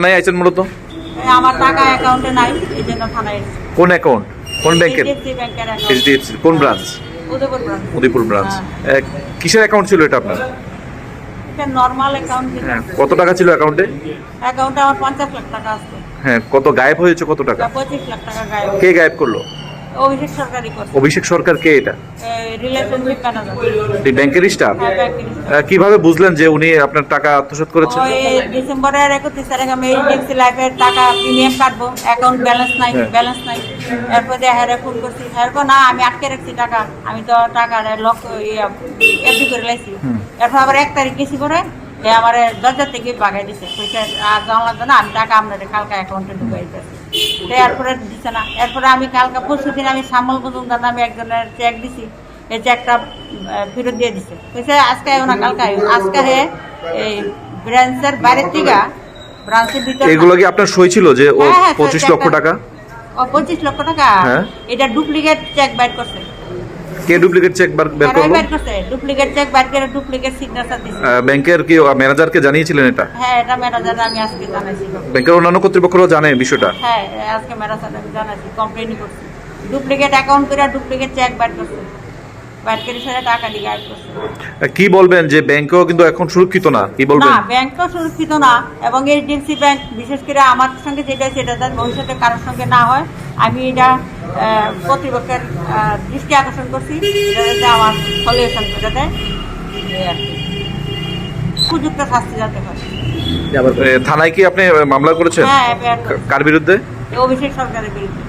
থানায় আইছেন মূলত? আমার টাকা অ্যাকাউন্টে নাই, এই জন্য থানায় এসেছি। কোন অ্যাকাউন্ট? কোন ব্যাংকের? এইচডিএফসি ব্যাংকের অ্যাকাউন্ট। এইচডিএফসি কোন branch? Udaipur branch. Udaipur branch. কিসের অ্যাকাউন্ট ছিল এটা আপনার? এটা নরমাল অ্যাকাউন্ট। হ্যাঁ, কত টাকা ছিল অ্যাকাউন্টে? অ্যাকাউন্টে আমার 50 লাখ টাকা আছে। হ্যাঁ, কত গায়েব হয়েছে? কত টাকা? 25 লাখ টাকা গায়েব। কে গায়েব করলো? অভিষেক সরকারই করছে। অভিষেক সরকার কে এটা? Relationship manager. এই ব্যাংকের স্টাফ? হ্যাঁ, ব্যাংকের। কিভাবে বুঝলেন যে উনি আপনার টাকা আত্মসাৎ করেছেন? ওই ডিসেম্বরের 31 তারিখে আমি এইচডিএফসি লাইফের টাকা প্রিমিয়াম কাটবো, অ্যাকাউন্ট ব্যালেন্স নাই, ব্যালেন্স নাই। এরপর দিয়ে হ্যাঁ ফোন করছি, হ্যাঁ না আমি আটকে রাখছি টাকা, আমি তো টাকা লক এফডি করে লাইছি। এরপর আবার 1 তারিখ গেছি করে আমার দরজার থেকে বাগাই দিচ্ছে, পয়সা আর জানা লাগবে না, আমি টাকা আপনাদের কালকে অ্যাকাউন্টে ঢুকাই দিচ্ছি। এরপরে দিচ্ছে না। এরপরে আমি কালকে পরশু দিন আমি শ্যামল মজুমদার নামে একজনের চেক দিছি, এই চেকটা ফেরত দিয়ে দিচ্ছে, পয়সা আজকে আয়ো না কালকে আয়ো। আজকে হে এই ব্রাঞ্চের বাইরের থেকে ব্রাঞ্চের ভিতরে এগুলো কি আপনার সই ছিল যে ও হ্যাঁ, 25 লক্ষ টাকা? ও 25 লক্ষ টাকা। হ্যাঁ। এটা ডুপ্লিকেট চেক বাইর করছে। কে ডুপ্লিকেট চেক বের করলো? বাইর করছে, ডুপ্লিকেট চেক বাইর করে ডুপ্লিকেট সিগনেচার দিছে। ব্যাংকের কি ম্যানেজারকে জানিয়েছিলেন এটা? হ্যাঁ, এটা ম্যানেজার আমি আজকে জানাইছি। ব্যাংকের অন্যান্য কর্তৃপক্ষরাও জানে বিষয়টা? হ্যাঁ, আজকে ম্যানেজার আমি জানাইছি, কমপ্লেনই করছি। ডুপ্লিকেট অ্যাকাউন্ট করে ডুপ্লিকেট চেক বাইর করছে, বাইর করে সেটা টাকা দিয়ে গায়েব করছে। কি বলবেন যে ব্যাংকও কিন্তু এখন সুরক্ষিত না, কি বলবেন? না, ব্যাংকও সুরক্ষিত না, এবং এইচডিএফসি ব্যাংক বিশেষ করে আমার সঙ্গে যেটা সেটা যাতে ভবিষ্যতে কারোর সঙ্গে না হয়, আমি এটা কর্তৃপক্ষের দৃষ্টি আকর্ষণ করছি, এটা যাতে আমার সলিউশন করে দেয়, এই আর কি। উপযুক্ত শাস্তি যাতে হয়। থানায় কি আপনি মামলা করেছেন? হ্যাঁ, কার বিরুদ্ধে? অভিষেক সরকারের বিরুদ্ধে।